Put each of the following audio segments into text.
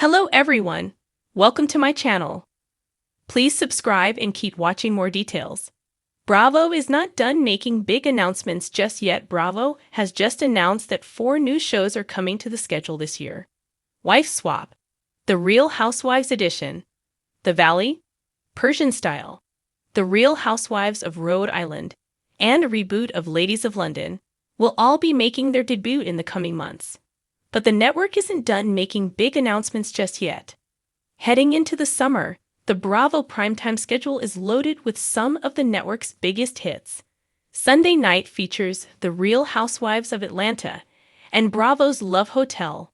Hello everyone, welcome to my channel. Please subscribe and keep watching more details. Bravo is not done making big announcements just yet. Bravo has just announced that 4 new shows are coming to the schedule this year. Wife Swap, The Real Housewives Edition, The Valley, Persian Style, The Real Housewives of Rhode Island, and a reboot of Ladies of London will all be making their debut in the coming months. But the network isn't done making big announcements just yet. Heading into the summer, the Bravo primetime schedule is loaded with some of the network's biggest hits. Sunday night features The Real Housewives of Atlanta and Bravo's Love Hotel,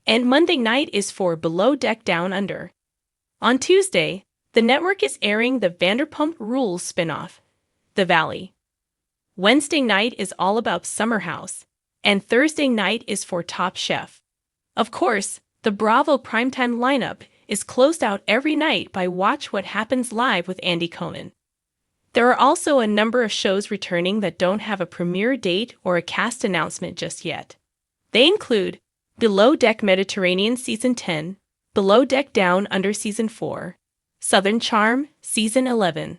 and Monday night is for Below Deck Down Under. On Tuesday, the network is airing the Vanderpump Rules spinoff, The Valley. Wednesday night is all about Summer House, and Thursday night is for Top Chef. Of course, the Bravo primetime lineup is closed out every night by Watch What Happens Live with Andy Cohen. There are also a number of shows returning that don't have a premiere date or a cast announcement just yet. They include Below Deck Mediterranean Season 10, Below Deck Down Under Season 4, Southern Charm Season 11,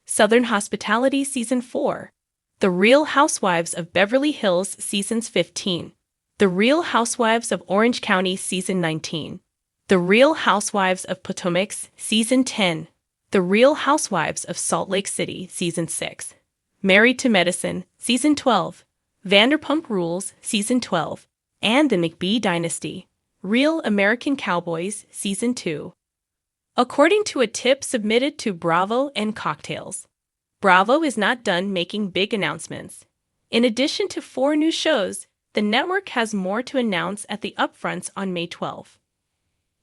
Southern Hospitality Season 4, The Real Housewives of Beverly Hills Seasons 15, The Real Housewives of Orange County Season 19, The Real Housewives of Potomac Season 10, The Real Housewives of Salt Lake City Season 6, Married to Medicine Season 12, Vanderpump Rules Season 12, and The McBee Dynasty, Real American Cowboys Season 2. According to a tip submitted to Bravo and Cocktails, Bravo is not done making big announcements. In addition to 4 new shows, the network has more to announce at the upfronts on May 12.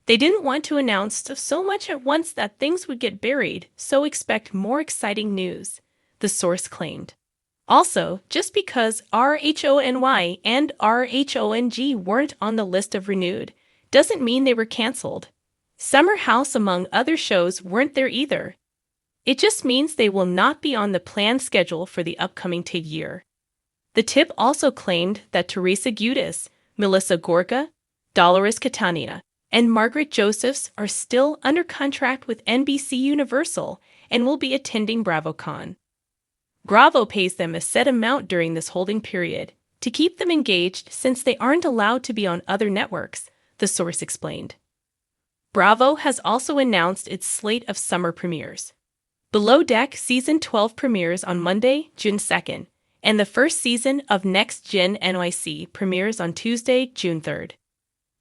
They didn't want to announce so much at once that things would get buried, so expect more exciting news, the source claimed. Also, just because RHONY and RHONG weren't on the list of renewed, doesn't mean they were canceled. Summer House, among other shows, weren't there either. It just means they will not be on the planned schedule for the upcoming year. The tip also claimed that Teresa Giudice, Melissa Gorga, Dolores Catania, and Margaret Josephs are still under contract with NBC Universal and will be attending BravoCon. Bravo pays them a set amount during this holding period to keep them engaged since they aren't allowed to be on other networks, the source explained. Bravo has also announced its slate of summer premieres. Below Deck Season 12 premieres on Monday, June 2nd, and the first season of Next Gen NYC premieres on Tuesday, June 3rd.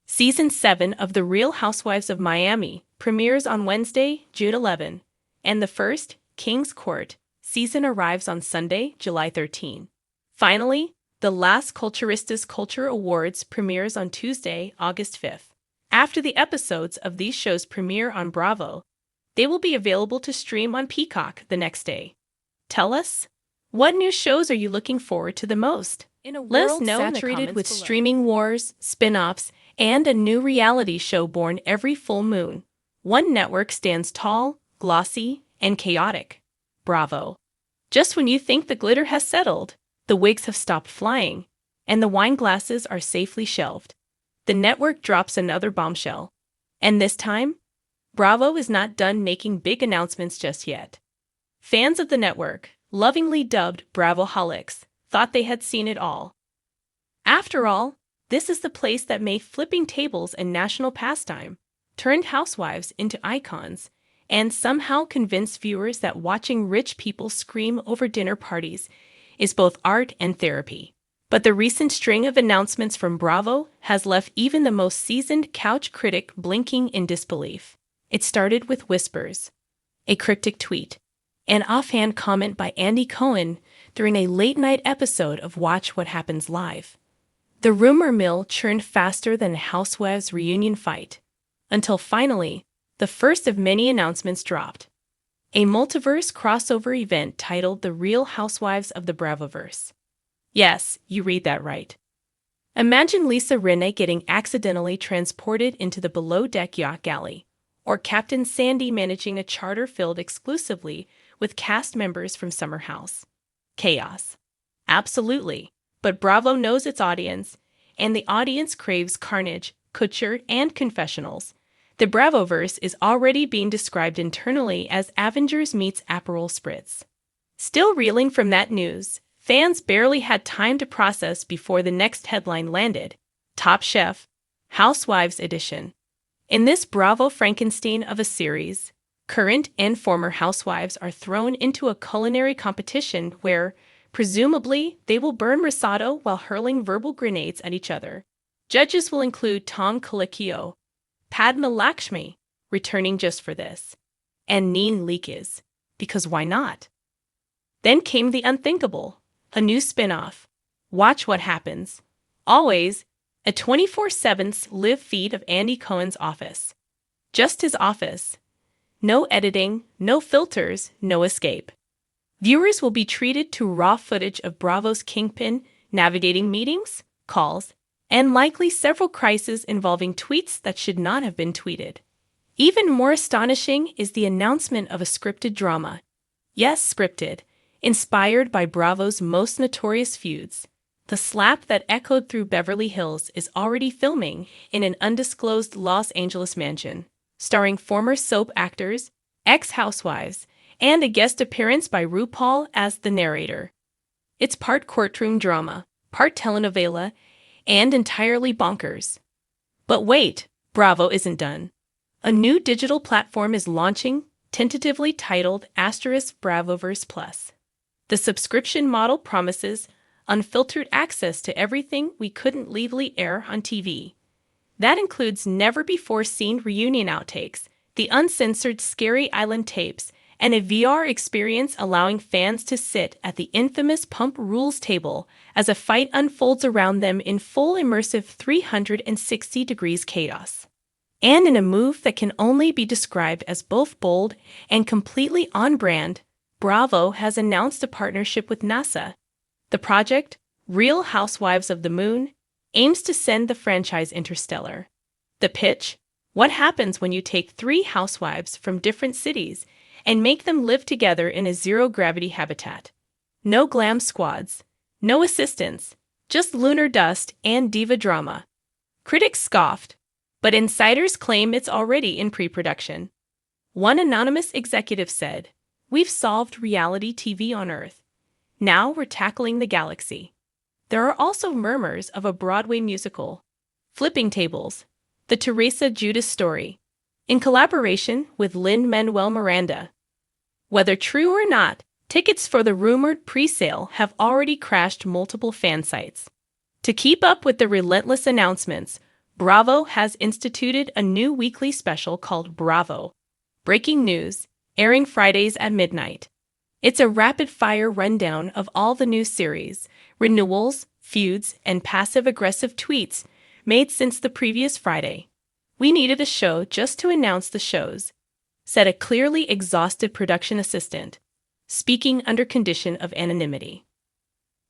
Season 7 of The Real Housewives of Miami premieres on Wednesday, June 11, and the first, King's Court, season arrives on Sunday, July 13. Finally, the Las Culturistas Culture Awards premieres on Tuesday, August 5th. After the episodes of these shows premiere on Bravo, they will be available to stream on Peacock the next day. Tell us, what new shows are you looking forward to the most? Let us know saturated with below. Streaming wars, spin-offs, and a new reality show born every full moon. One network stands tall, glossy, and chaotic. Bravo. Just when you think the glitter has settled, the wigs have stopped flying, and the wine glasses are safely shelved, the network drops another bombshell. And this time, Bravo is not done making big announcements just yet. Fans of the network, lovingly dubbed Bravoholics, thought they had seen it all. After all, this is the place that made flipping tables a national pastime, turned housewives into icons, and somehow convinced viewers that watching rich people scream over dinner parties is both art and therapy. But the recent string of announcements from Bravo has left even the most seasoned couch critic blinking in disbelief. It started with whispers, a cryptic tweet, an offhand comment by Andy Cohen during a late-night episode of Watch What Happens Live. The rumor mill churned faster than a Housewives reunion fight, until finally, the first of many announcements dropped. A multiverse crossover event titled The Real Housewives of the Bravoverse. Yes, you read that right. Imagine Lisa Rinna getting accidentally transported into the Below Deck yacht galley, or Captain Sandy managing a charter filled exclusively with cast members from Summer House. Chaos. Absolutely. But Bravo knows its audience, and the audience craves carnage, Kutcher, and confessionals. The Bravoverse is already being described internally as Avengers meets Aperol Spritz. Still reeling from that news, fans barely had time to process before the next headline landed: Top Chef, Housewives Edition. In this Bravo Frankenstein of a series, current and former housewives are thrown into a culinary competition where, presumably, they will burn risotto while hurling verbal grenades at each other. Judges will include Tom Colicchio, Padma Lakshmi, returning just for this, and Neen Leakes, because why not? Then came the unthinkable, a new spin-off, Watch What Happens. Always, a 24/7 live feed of Andy Cohen's office. Just his office. No editing, no filters, no escape. Viewers will be treated to raw footage of Bravo's kingpin navigating meetings, calls, and likely several crises involving tweets that should not have been tweeted. Even more astonishing is the announcement of a scripted drama. Yes, scripted, inspired by Bravo's most notorious feuds. The slap that echoed through Beverly Hills is already filming in an undisclosed Los Angeles mansion, starring former soap actors, ex-housewives, and a guest appearance by RuPaul as the narrator. It's part courtroom drama, part telenovela, and entirely bonkers. But wait, Bravo isn't done. A new digital platform is launching, tentatively titled *Bravoverse Plus. The subscription model promises unfiltered access to everything we couldn't legally air on TV. That includes never-before-seen reunion outtakes, the uncensored Scary Island tapes, and a VR experience allowing fans to sit at the infamous Pump Rules table as a fight unfolds around them in full immersive 360 degrees chaos. And in a move that can only be described as both bold and completely on-brand, Bravo has announced a partnership with NASA. The project, Real Housewives of the Moon, aims to send the franchise interstellar. The pitch: what happens when you take 3 housewives from different cities and make them live together in a zero-gravity habitat? No glam squads, no assistants, just lunar dust and diva drama. Critics scoffed, but insiders claim it's already in pre-production. One anonymous executive said, "We've solved reality TV on Earth. Now we're tackling the galaxy." There are also murmurs of a Broadway musical, Flipping Tables, the Teresa Judas story, in collaboration with Lin-Manuel Miranda. Whether true or not, tickets for the rumored pre-sale have already crashed multiple fan sites. To keep up with the relentless announcements, Bravo has instituted a new weekly special called Bravo Breaking News, airing Fridays at midnight. It's a rapid-fire rundown of all the new series, renewals, feuds, and passive-aggressive tweets made since the previous Friday. "We needed a show just to announce the shows," said a clearly exhausted production assistant, speaking under condition of anonymity.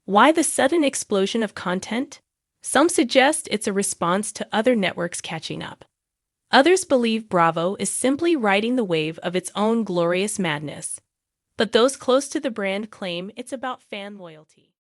Why the sudden explosion of content? Some suggest it's a response to other networks catching up. Others believe Bravo is simply riding the wave of its own glorious madness. But those close to the brand claim it's about fan loyalty.